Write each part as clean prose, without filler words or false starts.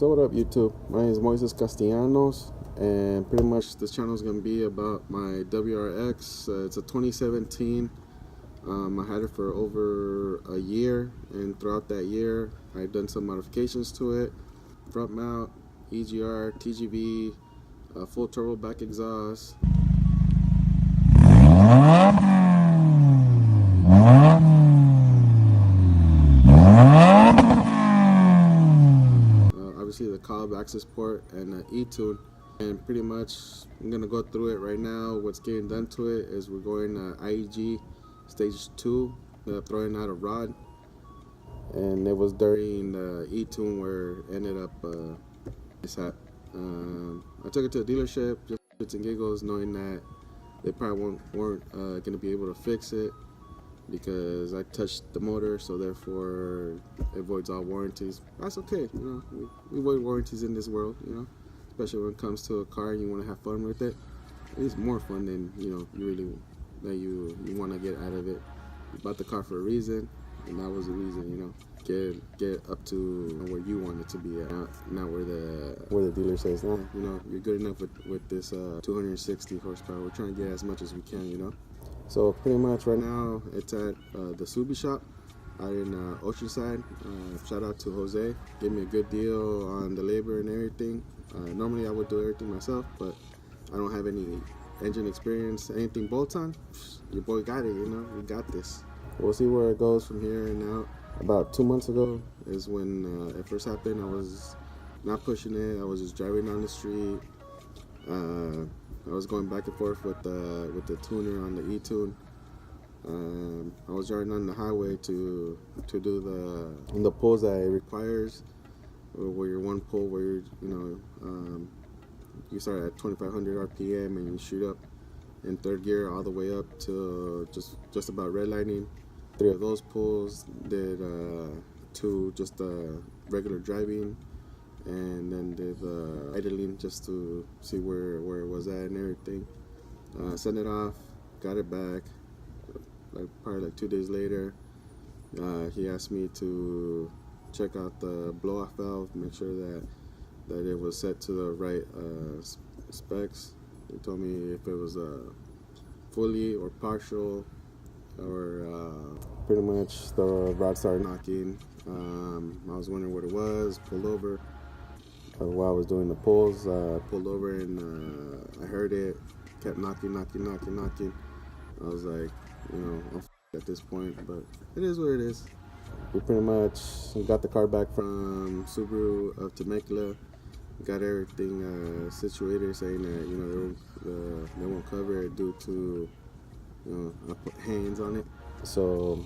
So what up, YouTube? My name is Moises Castellanos, and pretty much this channel is going to be about my WRX. It's a 2017. I had it for over a year, and throughout that year I've done some modifications to it. Front mount, EGR, TGV, full turbo back exhaust. Obviously the Cobb access port and the E-tune, and pretty much I'm gonna go through it right now. What's getting done to it is we're going IEG stage 2, throwing out a rod, and it was during the E-tune where it ended up I took it to a dealership just shits and giggles, knowing that they probably weren't gonna be able to fix it because I touched the motor, so therefore it voids all warranties. That's okay, you know. We void warranties in this world, you know, especially when it comes to a car and you want to have fun with it. It's more fun than you want to get out of it. You bought the car for a reason, and that was the reason, you know. Get up to where you want it to be at, not where the dealer says, nah, you know, you're good enough with this 260 horsepower. We're trying to get as much as we can, you know. So pretty much right now it's at the Subi shop out in Oceanside. Shout out to Jose, gave me a good deal on the labor and everything. Normally I would do everything myself, but I don't have any engine experience. Anything bolt-on, your boy got it, you know, we got this. We'll see where it goes from here and out. About 2 months ago is when it first happened. I was not pushing it, I was just driving down the street. I was going back and forth with the tuner on the E-tune. I was driving on the highway to do the pulls that it requires, where you're one pull where you start at 2,500 RPM and you shoot up in third gear all the way up to just about redlining. 3 of those pulls did 2 just regular driving, and then did idling just to see where it was at and everything. Sent it off, got it back. Probably 2 days later, he asked me to check out the blow-off valve, make sure that it was set to the right specs. He told me if it was fully or partial, or pretty much the rod started knocking. I was wondering what it was, pulled over. While I was doing the pulls, pulled over and I heard it, kept knocking. I was like, you know, I'm at this point, but it is what it is. We pretty much got the car back from Subaru of Temecula, got everything situated, saying that, you know, they won't cover it due to, you know, I put hands on it. So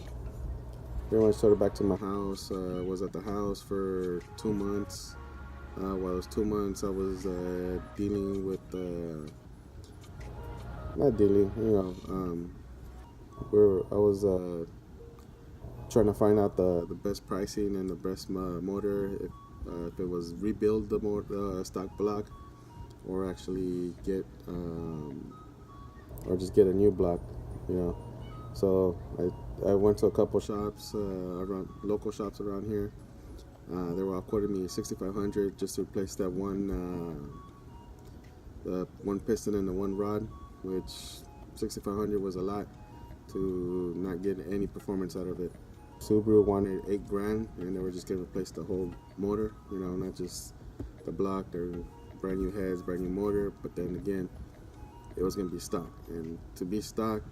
pretty much started back to my house. Was at the house for 2 months. While those 2 months I was dealing with, not dealing, you know, I was trying to find out the best pricing and the best motor, if it was rebuild the stock block, or actually get or just get a new block, you know. So I went to a couple shops, local shops around here. They were all quoting me $6,500 just to replace that the one piston and the one rod, which $6,500 was a lot to not get any performance out of it. Subaru wanted $8,000, and they were just gonna replace the whole motor, you know, not just the block. They're brand new heads, brand new motor, but then again, it was gonna be stock, and to be stock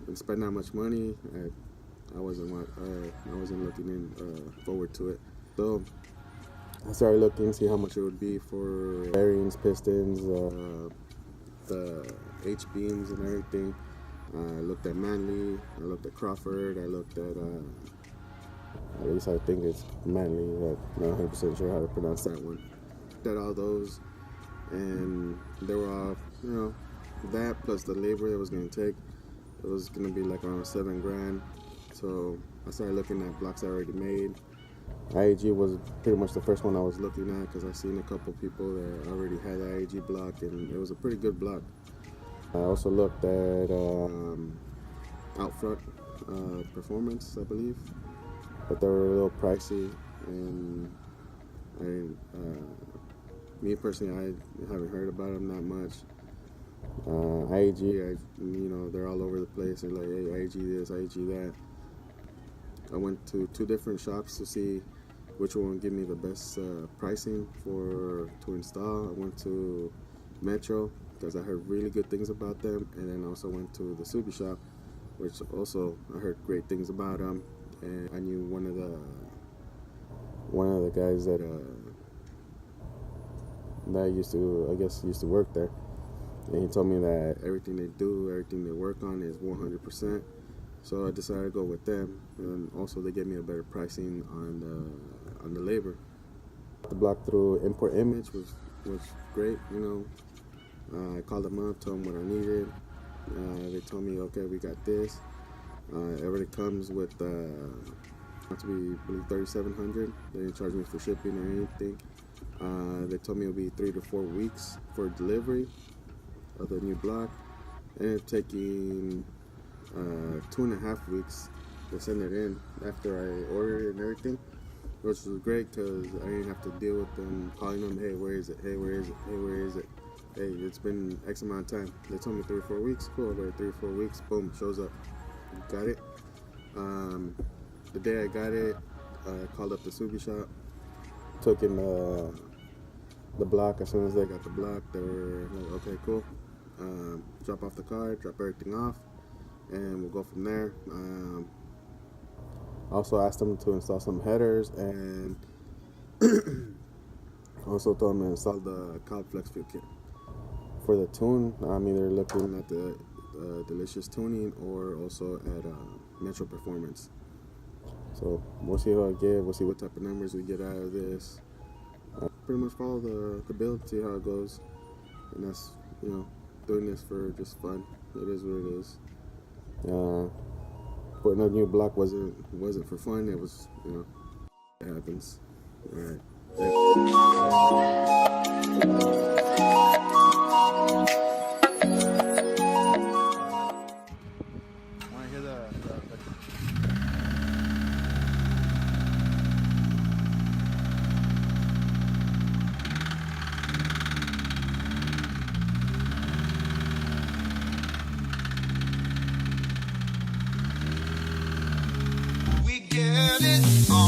and spend that much money, I wasn't looking forward to it. So I started looking, see how much it would be for bearings, pistons, the H-beams and everything. I looked at Manley, I looked at Crawford, I looked at least I think it's Manley, but not 100% sure how to pronounce that one. Looked at all those, and they were all, you know, that plus the labor it was going to take, it was going to be like around $7,000. So I started looking at blocks I already made. IAG was pretty much the first one I was looking at, because I seen a couple people that already had the IAG block, and it was a pretty good block. I also looked at Outfront Performance, I believe, but they were a little pricey, and I me personally, I haven't heard about them that much. IAG, they're all over the place. They're like, hey, IAG this, IAG that. I went to 2 different shops to see which one would give me the best pricing to install. I went to Metro because I heard really good things about them, and then I also went to the Subi shop, which also I heard great things about them. And I knew one of the guys that used to work there, and he told me that everything they do, everything they work on is 100%. So I decided to go with them, and also they gave me a better pricing on the labor. The block through Import Image was great. I called them up, told them what I needed. They told me, okay, we got this. Everything comes with not to be, I believe, $3,700. They didn't charge me for shipping or anything. They told me it would be 3 to 4 weeks for delivery of the new block, and it's taking 2.5 weeks to send it in after I ordered it and everything, which was great because I didn't have to deal with them calling them, hey, where is it? Hey, where is it? Hey, where is it? Hey, it's been X amount of time. They told me 3 or 4 weeks. Cool, but 3 or 4 weeks, boom, shows up. Got it. The day I got it, I called up the Subi shop, took in the block. As soon as they got the block, they were like, okay, cool. Drop off the car, drop everything off, and we'll go from there. Also asked them to install some headers, and also told them to install the Cobb Flex Fuel Kit. For the tune, I'm either looking at the Delicious Tuning or also at Metro Performance. So we'll see how I get. We'll see what type of numbers we get out of this. Pretty much follow the build, see how it goes, and that's doing this for just fun. It is what it is. Putting a new block wasn't for fun. It was, it happens. All right. Want to hear the We get it on.